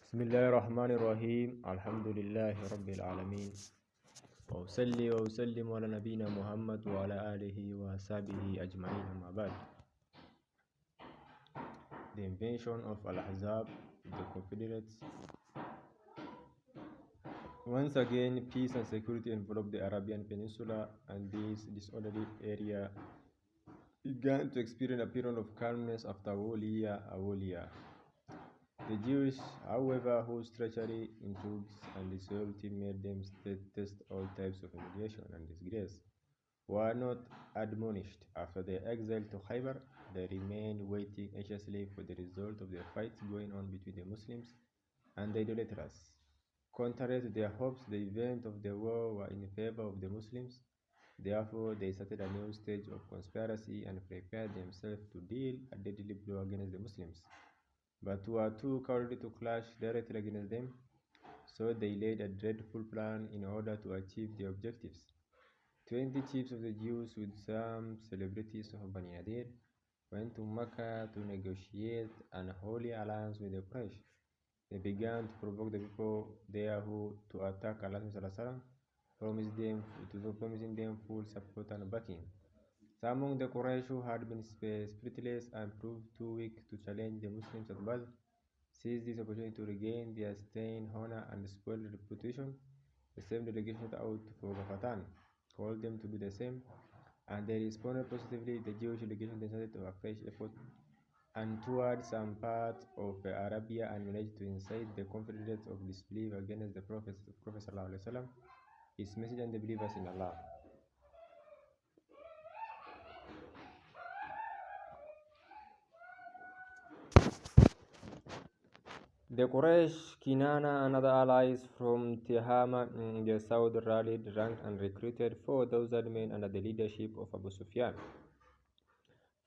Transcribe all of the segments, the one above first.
بسم الله الرحمن الرحيم الحمد لله رب العالمين وأصلي وأسلم على نبينا محمد وعلى آله وصحبه أجمعين أما بعد. The invention of Al-Ahzab, the Confederates. Once again, peace and security enveloped the Arabian Peninsula, and this disorderly area began to experience a period of calmness after whole year. The Jews, however, whose treachery, intrigues, and disloyalty made them test all types of humiliation and disgrace, were not admonished. After their exile to Khaybar, they remained waiting anxiously for the result of their fights going on between the Muslims and the idolaters. Contrary to their hopes, the events of the war were in favor of the Muslims. Therefore, they started a new stage of conspiracy and prepared themselves to deal a deadly blow against the Muslims, but were too cowardly to clash directly against them, so they laid a dreadful plan in order to achieve their objectives. 20 chiefs of the Jews with some celebrities of Bani Nadir went to Mecca to negotiate an holy alliance with the Quraysh. They began to provoke the people there to attack Allah, promising them full support and backing. Some among the Quraysh who had been spiritless and proved too weak to challenge the Muslims at Badr seized this opportunity to regain their stained honor and spoil their reputation. The same delegation set out for Ghafatan called them to do the same, and they responded positively. The Jewish delegation then started a fresh effort and toured some parts of Arabia and managed to incite the Confederates of disbelief against the Prophet ﷺ, his message, and the believers in Allah. The Quraysh, Kinana, and other allies from Tihama in the south rallied, ranked, and recruited 4,000 men under the leadership of Abu Sufyan.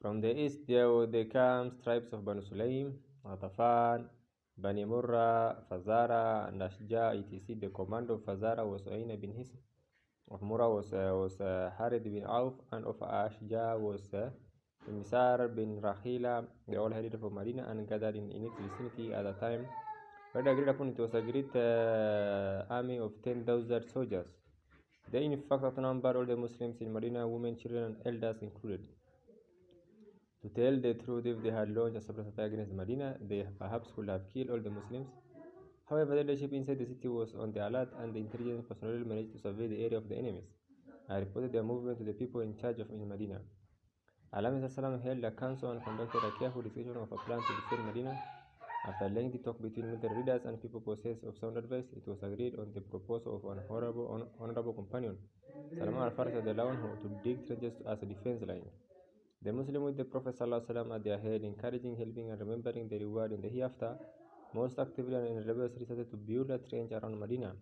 From the east, there came tribes of Banu Sulaim, Ghatafan, Bani Murra, Fazara, and Ashja, etc. The commander of Fazara was Uayna bin Hisn, of Murra was Harith bin Auf, and of Ashja was Misar bin Rakhila. They all headed for Medina and gathered in its vicinity at the time. But agreed upon, it was a great army of 10,000 soldiers. They in fact outnumbered all the Muslims in Medina, women, children, and elders included. To tell the truth, if they had launched a surprise attack against Medina, they perhaps could have killed all the Muslims. However, the leadership inside the city was on the alert, and the intelligence personnel managed to survey the area of the enemies. I reported their movement to the people in charge of Medina. Al-Hanbali held a council and conducted a careful discussion of a plan to defend Medina. After a lengthy talk between military leaders and people possessed of sound advice, it was agreed on the proposal of an honorable companion, Salman al-Farisi, to dig trenches as a defense line. The Muslims, with the Prophet ﷺ at their head, encouraging, helping, and remembering the reward in the hereafter, most actively and rebelliously started to build a trench around Medina.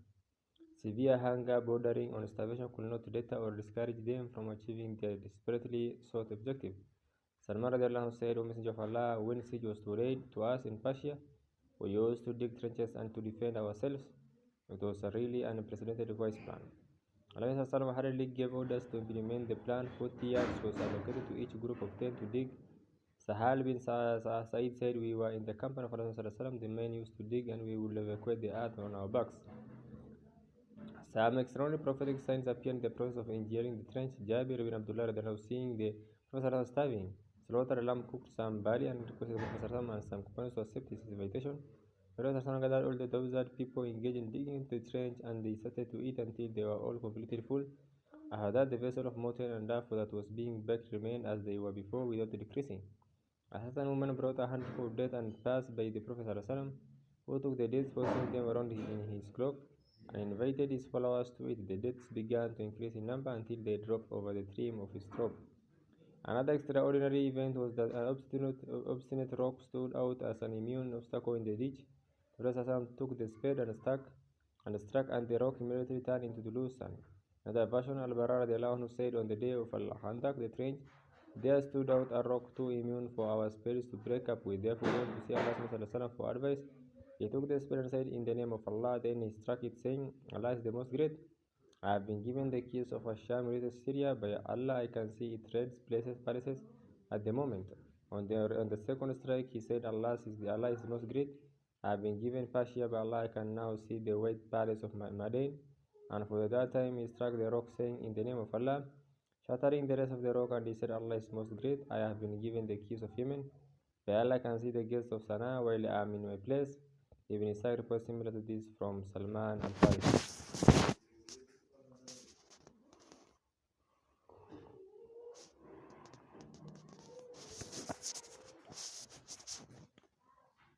Severe hunger bordering on starvation could not deter or discourage them from achieving their desperately sought objective. Salman said, O Messenger of Allah, when siege was to raid to us in Persia, we used to dig trenches and to defend ourselves. It was a really unprecedented wise plan. Allah hurriedly gave orders to implement the plan. 40 yards was allocated to each group of 10 to dig. Sahal bin Sa'id said, we were in the company of Allah. The men used to dig and we would evacuate the earth on our backs. Some extraordinary prophetic signs appeared in the process of engineering the trench. Jabir bin Abdullah, seeing the Prophet starving, slaughtered a lamb, cooked some barley, and requested the Prophet and some companions to accept his invitation. The Prophet gathered all the 1,000 people engaged in digging the trench, and they started to eat until they were all completely full. After that, the vessel of molten and duff that was being baked remained as they were before without decreasing. A certain woman brought a handful of dates and passed by the Prophet ﷺ, who took the dates, posting them around in his cloak, and invited his followers to eat. The dates began to increase in number until they dropped over the trim of his robe. Another extraordinary event was that an obstinate rock stood out as an immune obstacle in the ditch. The Prophet took the spade and struck, and the rock immediately turned into the loose sand. Another version, Al-Bara said, on the day of Al-Handak, the trench, there stood out a rock too immune for our spirits to break up with. Therefore, went to see Allah for advice. He took the spade and said, in the name of Allah. Then he struck it, saying, Allah is the most great. I have been given the keys of Asham, related Syria. By Allah, I can see it reads palaces at the moment. On the second strike, he said, Allah is the most great. I have been given Persia by Allah. I can now see the white palace of Madain. And for that time he struck the rock, saying, In the name of Allah, shattering the rest of the rock, and he said, Allah is most great. I have been given the keys of Yemen. By Allah can see the gates of Sana'a while I am in my place. Ibn Ishaq reports similar to this from Salman al-Farisi.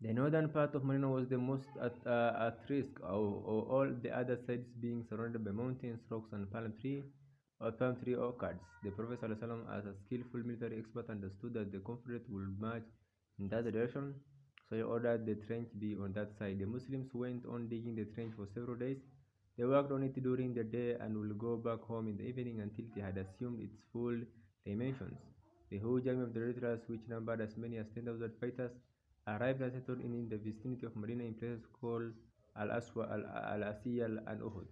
The northern part of Marina was the most at risk, all the other sides being surrounded by mountains, rocks, and palm tree orchards. The Prophet ﷺ, as a skillful military expert, understood that the Confederates would march in that direction, so he ordered the trench be on that side. The Muslims went on digging the trench for several days. They worked on it during the day and would go back home in the evening until they had assumed its full dimensions. The huge army of the Eritreans, which numbered as many as 10,000 fighters, arrived and settled in the vicinity of Medina in places called Al-Asiyal and Uhud.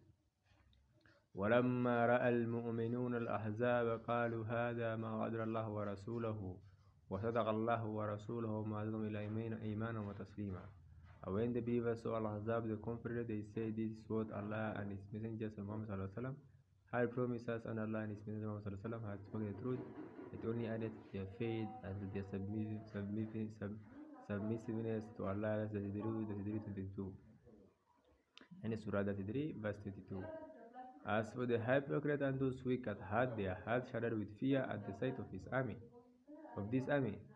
ولما رأى المؤمنون الأحزاب قالوا هذا ما وعدنا الله ورسوله وصدق الله ورسوله وما زادهم إلى إيمانا وتسليما. And when the believers saw Al-Hanbali, the Confederates, they said, This is what Allah and His Messenger Muhammad had promised us, and Allah and His Messenger Muhammad had spoken the truth. It only added to their faith and to their submissiveness to Allah. 22. And Surah 33, verse 22. As for the hypocrite and those weak at heart, their hearts shuddered with fear at the sight of this army.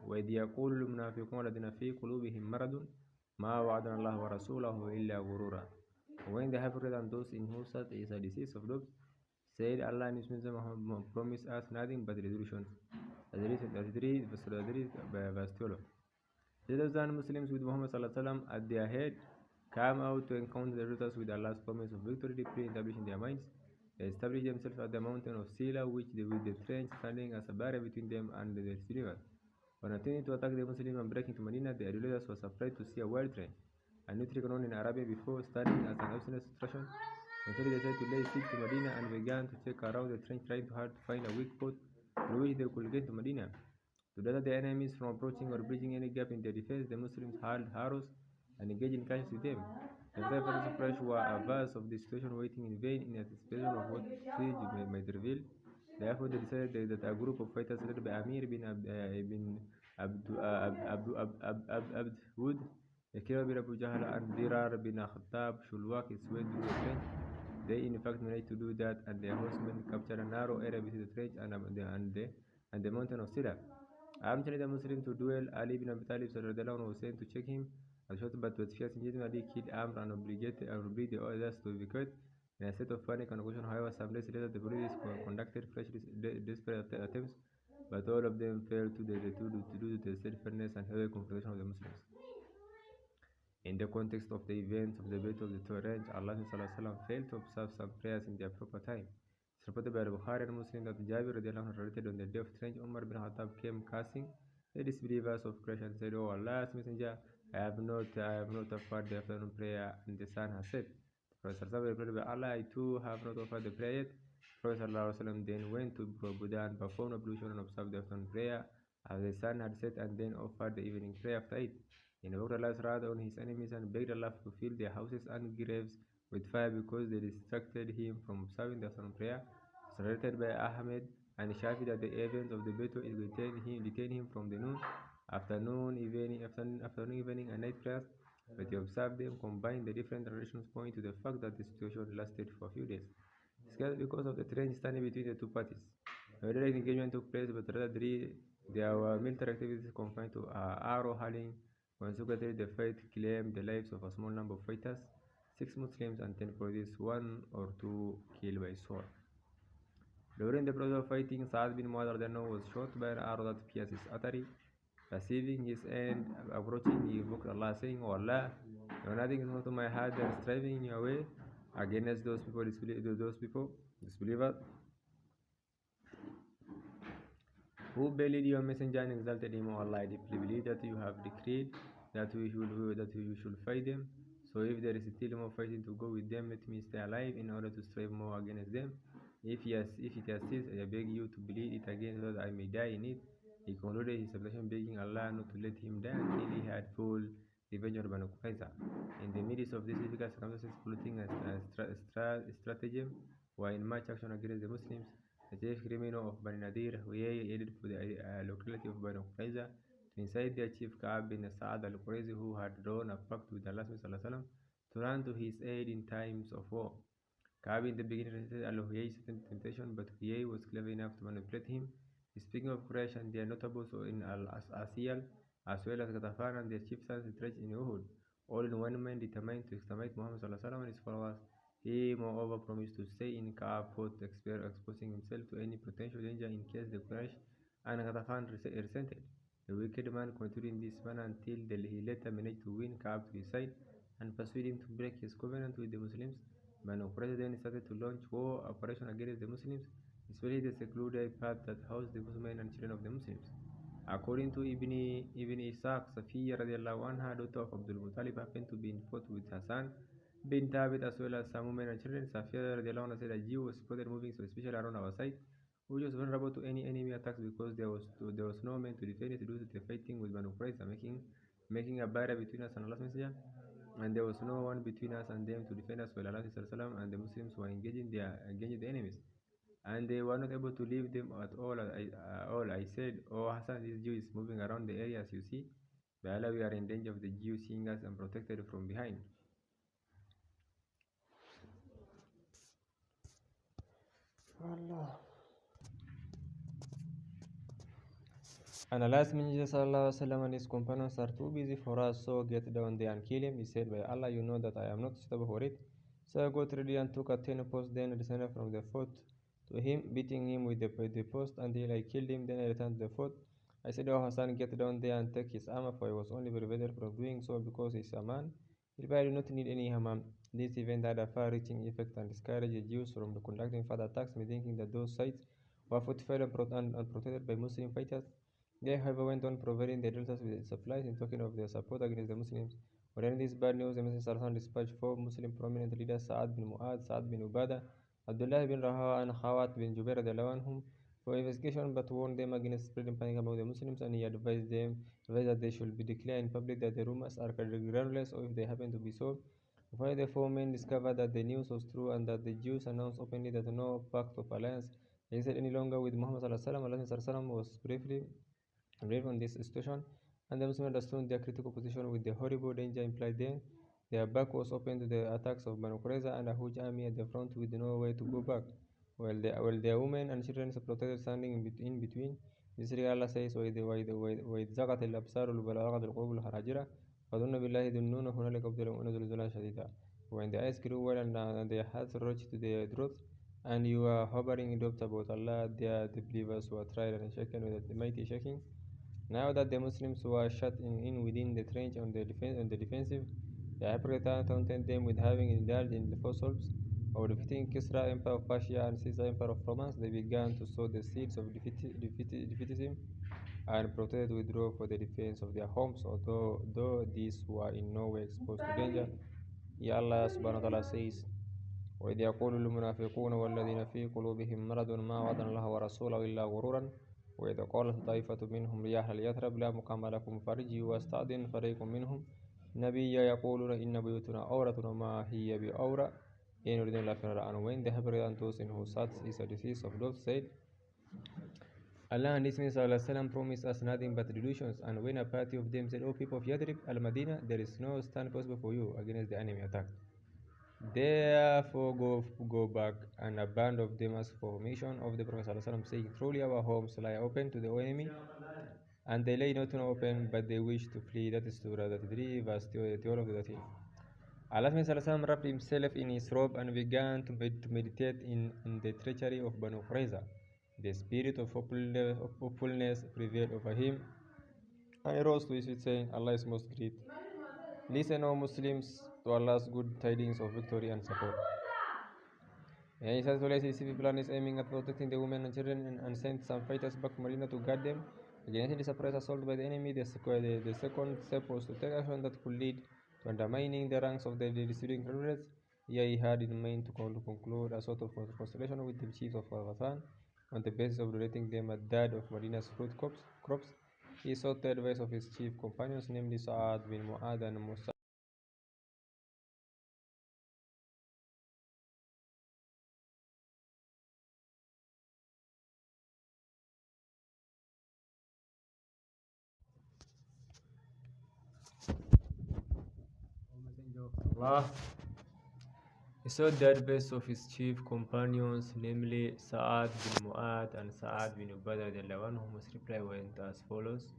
وإذ يقول المنافقون الذين في قلوبهم مرض ما وعدنا الله ورسوله إلا غرورا. When the hypocrite and those in whose heart is a disease of doubts said, Allah and His Messenger promised us nothing but resolutions. 33, verse 12. Citizen Muslims with Muhammad at their head come out to encounter the routers with Allah's promise of victory deeply established in their minds. They establish themselves at the mountain of Sila, with the trench standing as a barrier between them and the river. When attempting to attack the Muslims and break into Medina, the idolaters were surprised to see a wild trench, a new trick known in Arabia before standing as an obstinate obstruction. Until they decided to lay siege to Medina and began to check around the trench, trying hard to find a weak spot through which they could get to Medina. To deter the enemies from approaching or bridging any gap in their defense, the Muslims hurled arrows and engaged in clashes with them. The Confederates of Quraysh were averse of this situation, waiting in vain in anticipation of what siege might reveal. Therefore, they decided that a group of fighters led by Amir bin Abdud, Ikrimah bin Abu Jahl, and Dirar bin Khattab should work its way through the trench. They in fact managed to do that, and their horsemen captured a narrow area between the trench and the mountain of Sila. Armed the Muslim to duel, Ali bin Abi Talib was sent to check him. But with fierce engagement, Ali killed Amr and obliged the others to evacuate. In a state of panic and confusion, however, some days later, the police conducted fresh desperate attempts, but all of them failed to do the steadfastness and heroic confrontation of the Muslims. In the context of the events of the Battle of the Torrent, Allah failed to observe some prayers in their proper time. It's reported by Bukhari and Muslim that Jabir narrated on the day of trench, Umar bin Khattab came cursing the disbelievers of Quraysh and said, "Oh Allah's Messenger, I have not offered the afternoon prayer, and the sun has set." The Prophet replied by Allah, I too have not offered the prayer yet. The Prophet then went to Buddha and performed ablution and observed the afternoon prayer as the sun had set, and then offered the evening prayer after it. He invoked Allah's wrath on his enemies and begged Allah to fill their houses and graves with fire because they distracted him from observing the afternoon prayer. It's narrated by Ahmed and Shafi that the events of the battle detained him from the afternoon, evening, and night prayers, but he observed them. Combined, the different narrations point to the fact that the situation lasted for a few days. It's because of the trench standing between the two parties. No direct engagement took place, but rather there were military activities confined to arrow hurling. Consequently, the fight claimed the lives of a small number of fighters, 6 Muslims and 10 police, 1 or 2 killed by sword. During the process of fighting, Sa'ad bin Mu'adh was shot by an arrow that pierced his artery. Receiving his end, approaching, he invoked Allah, saying, "Oh Allah, no nothing is more to my heart than striving in your way against those disbelievers who believed your messenger and exalted him. O Allah, I deeply believe that you have decreed that we should fight them. So if there is still more fighting to go with them, let me stay alive in order to strive more against them. If it has ceased, I beg you to bleed it again so that I may die in it." He concluded his supplication, begging Allah not to let him die until he had full revenge on Banu Qurayza. In the midst of this difficult circumstances, plotting a stratagem while in march action against the Muslims, the chief criminal of Bani Nadir, Huyay, headed for the locality of Banu Qurayza to incite their chief Ka'ab bin Sa'ad al-Qurayzi, who had drawn a pact with Allah to run to his aid in times of war. Ka'ab in the beginning resisted Al-Huyay's temptation, but Huyay was clever enough to manipulate him. Speaking of Quraysh and their notables in Al-Asiyal, as well as Ghatafan and their chieftains entrenched in Uhud, all in one man determined to exterminate Muhammad and his followers. He moreover promised to stay in Ka'ab fort, exposing himself to any potential danger in case the Quraysh and Ghatafan resented. The wicked man continued in this manner until he later managed to win Ka'ab to his side and persuade him to break his covenant with the Muslims. Banu Qurayza then started to launch war operations against the Muslims, especially the secluded part that housed the women and children of the Muslims. According to Ibn Ishaq, Safiya radiallahu anha, daughter of Abdul Muttalib, happened to be in fought with Hassan bin Thabit as well as some women and children. Safiya radiallahu anha said a Jew was spotted moving, so especially around our side, which was vulnerable to any enemy attacks because there was no man to defend it due to the fighting with Banu Qurayza, making a barrier between us and Allah's Messenger, and there was no one between us and them to defend us while Allah and the Muslims were engaging the enemies, and they were not able to leave them at all. I said, "Oh Hassan, this Jew is moving around the area as you see. By Allah, we are in danger of the Jew seeing us and protected from behind." Allah. And Allah's Messenger and his companions are too busy for us, so get down there and kill him. He said, "By Allah, you know that I am not suitable for it." So I got ready and took a 10 post, then descended from the fort to him, beating him with the post until I killed him. Then I returned to the fort. I said, "Oh Hassan, get down there and take his armor," for I was only prevented from doing so because he is a man. He replied, "I do not need any armor." This event had a far-reaching effect and discouraged the Jews from conducting further attacks, thinking that those sites were fortified and protected by Muslim fighters. They, however, went on providing the deltas with supplies in token of their support against the Muslims. When this bad news, the Messenger dispatched 4 Muslim prominent leaders, Sa'ad bin Mu'adh, Sa'ad bin Ubadah, Abdullah bin Raha, and Khawat bin Jubair anhum, for investigation, but warned them against spreading panic among the Muslims, and he advised that they should be declared in public that the rumors are groundless, or if they happen to be so. Finally, the 4 men discovered that the news was true and that the Jews announced openly that no pact of alliance existed any longer with Muhammad. Allah was brave on this situation, and the Muslims understood their critical position with the horrible danger implied there. Their back was open to the attacks of Banu Qurayza and a huge army at the front with no way to go back, while their women and children protected standing in between. This really Allah says, وَإِذْ زَغَتِ الْأَبْصَارُ وَبَلَغَتِ الْقُلُوبُ الْحَنَاجِرَ فَظُنُّوا بِاللَّهِ ظُنُّونَ هُنَالِكَ ابْتُلِيَ الْمُؤْمِنُونَ زِلْزَالًا شَدِيدًا. When the eyes grew well and their hearts reached to their throats, and you are hovering in doubt about Allah, the believers were tried and shaken with a mighty shaking. Now that the Muslims were shut in within the trench on the defensive, the hypocrites taunted them with having indulged in the falsehoods of defeating Kisra, Emperor of Persia, and Caesar, Emperor of Romance. They began to sow the seeds of defeatism and protested to withdraw for the defense of their homes, although these were in no way exposed to danger. Allah subhanahu wa ta'ala says, وإذ يقول المنافقون والذين في قلوبهم مرض ما وعدنا الله ورسوله إلا غرورا وإذا قالت طائفة منهم يا أهل يثرب لا مقام لكم فارجعوا واستأذن فريق منهم نبي يقولون إن بيوتنا عورة وما هي بعورة إن يريدون إلا فرارا. And when the hypocrites and those in whose hearts is a disease of doubts said, Allah and His Messenger promised us nothing but delusions, and when a party of them said, "O people of Yathrib, Al-Madinah, there is no stand possible for you against the enemy attack. Therefore go back," and a band of them asked for permission of the Prophet ﷺ, saying, "Truly our homes lie open to the enemy, and they lay not open, but they wish to flee." That is Surah 33, verse 12 of the 13. Allah's Messenger wrapped himself in his robe and began to meditate in the treachery of Banu Qurayza. The spirit of hopefulness prevailed over him, and he rose to his feet, saying, "Allah is most great. Listen, O Muslims, to Allah's good tidings of victory and support." And he says, his people is aiming at protecting the women and children, and sent some fighters back to Medina to guard them against the surprise assault by the enemy. The second step was to take action that could lead to undermining the ranks of the disputing Confederates. Here he had in mind to conclude a sort of constellation with the chiefs of Ghatafan on the basis of donating them a third of Medina's fruit crops. he sought the advice of his chief companions, namely Sa'ad bin Mu'adh and Musa. Allah. He sought the advice of his chief companions, namely Sa'ad bin Mu'adh and Sa'ad bin Ubadah, whose reply went as follows: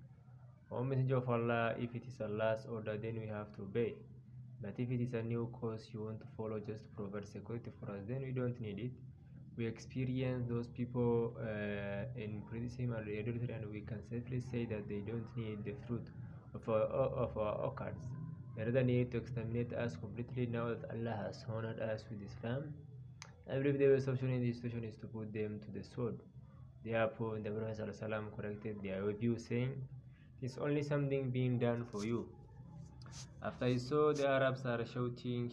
O Messenger of Allah, if it is Allah's order, then we have to obey. But if it is a new course you want to follow just to provide security for us, then we don't need it. We experience those people in Buddhism and adultery, and we can safely say that they don't need the fruit of our orchards. They rather need to exterminate us completely now that Allah has honored us with Islam. I believe the best option in this situation is to put them to the sword. Therefore, the Prophet ﷺ corrected their view, saying, "It is only something being done for you." After he saw the Arabs are shooting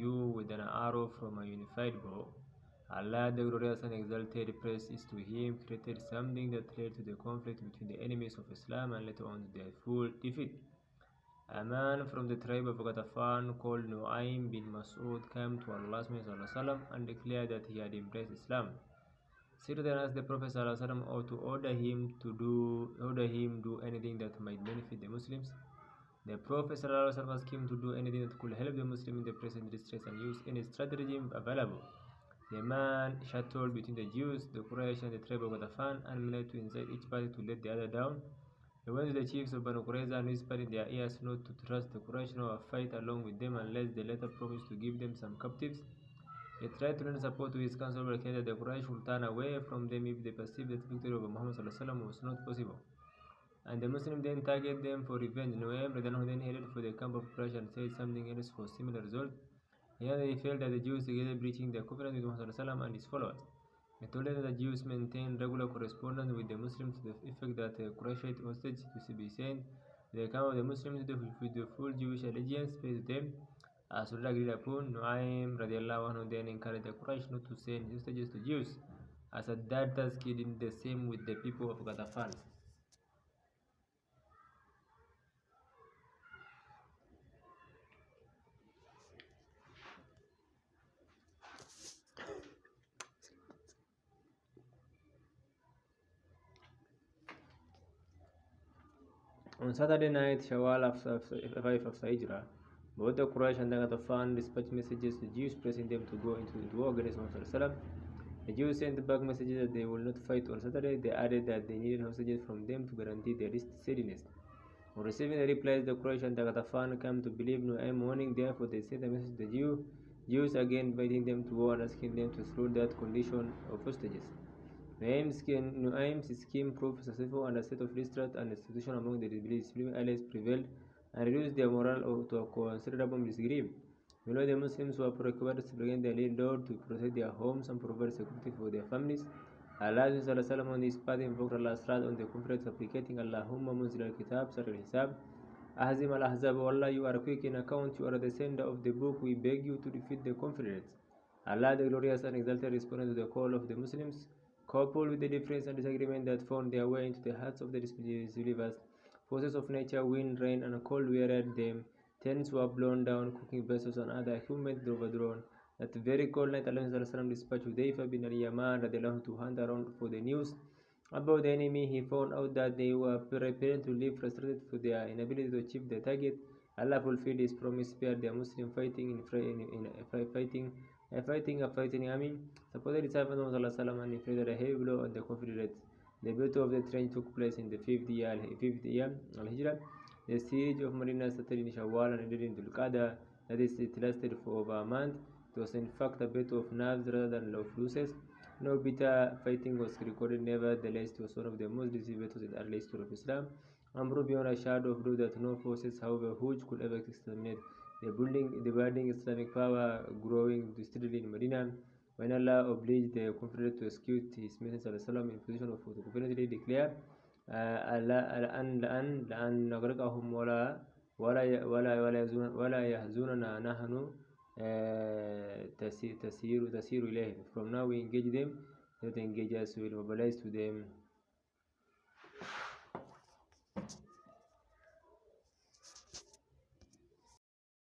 you with an arrow from a unified bow, Allah, the glorious and exalted, praise is to him, created something that led to the conflict between the enemies of Islam and later on their full defeat. A man from the tribe of Ghatafan called Nu'aym bin Mas'ud came to Allah's Messenger and declared that he had embraced Islam. Sir then asked the Prophet to order him do anything that might benefit the Muslims. The Prophet asked him to do anything that could help the Muslim in the present distress and use any strategy available. The man shuttled between the Jews, the Quraysh, and the tribe of Ghatafan and managed to incite each party to let the other down. He went to the chiefs of Banu Qurayza and whispered in their ears not to trust the Quraysh nor fight along with them unless the latter promised to give them some captives. He tried to lend support to his council, but declared that the Quraysh would turn away from them if they perceived that victory over Muhammad was not possible. And the Muslims then targeted them for revenge. Nu'aym then headed for the camp of Quraysh and said something else for similar result. Here he felt that the Jews together breaching their covenant with Muhammad and his followers. He told them that the Jews maintained regular correspondence with the Muslims to the effect that a Qurayshite hostage to be sent to the camp of the Muslims with the full Jewish allegiance paid to them. As already agreed upon, Nu'aym then encouraged the Quraysh not to send hostages to Jews, as that task he did the same with the people of Ghatafan. On Saturday night, Shawwal after 5 after Hijrah, both the Quraysh and the Ghatafan dispatched messages to Jews pressing them to go into war against Muhammad. The Jews sent back messages that they would not fight on Saturday. They added that they needed hostages from them to guarantee their steadiness. On receiving the replies, the Quraysh and the Ghatafan came to believe Nu'aym warning. Therefore, they sent a message to the Jews again inviting them to war and asking them to throw that condition of hostages. Nu'aym's scheme proved successful, and a state of distrust and institution among the disbelieving allies prevailed and reduced their morale to a considerable degree. Meanwhile, the Muslims were preoccupied to bring their Lord to protect their homes and provide security for their families. Allah on this path invoked Allah's wrath on the Confederates, supplicating, Allahumma munzil al-kitab, sar al-hisab, Ahzab al-Ahzab, O Allah, you are quick in account, you are the sender of the book, we beg you to defeat the Confederates. Allah, the glorious and exalted, responded to the call of the Muslims. Coupled with the difference and disagreement that found their way into the hearts of the disbelievers, forces of nature, wind, rain, and cold wearied them. Tents were blown down, cooking vessels and other equipment overthrown. That very cold night, Allah dispatched Hudayfa bin al-Yaman to hunt around for the news about the enemy. He found out that they were preparing to leave frustrated for their inability to achieve their target. Allah fulfilled his promise, spared their Muslim fighting a fighting army, supported the servant of Allah and inflicted a heavy blow on the Confederates. The battle of the trench took place in the 5th year Al-Hijrah. The siege of Medina started in Shawwal and ended in Dhul-Qa'dah. That is, it lasted for over a month. It was in fact a battle of nerves rather than of losses. No bitter fighting was recorded. Nevertheless, it was one of the most decisive battles in the early history of Islam, and proved beyond a shadow of doubt that no forces, however huge, could ever exterminate the budding Islamic power growing steadily in Medina. When Allah obliged the Confederates to execute his Messenger in position of confidently declare, لأن نغرقهم ولا يحزننا نحن تسير إليهم. From now we engage them, not engage us, we will mobilize to them.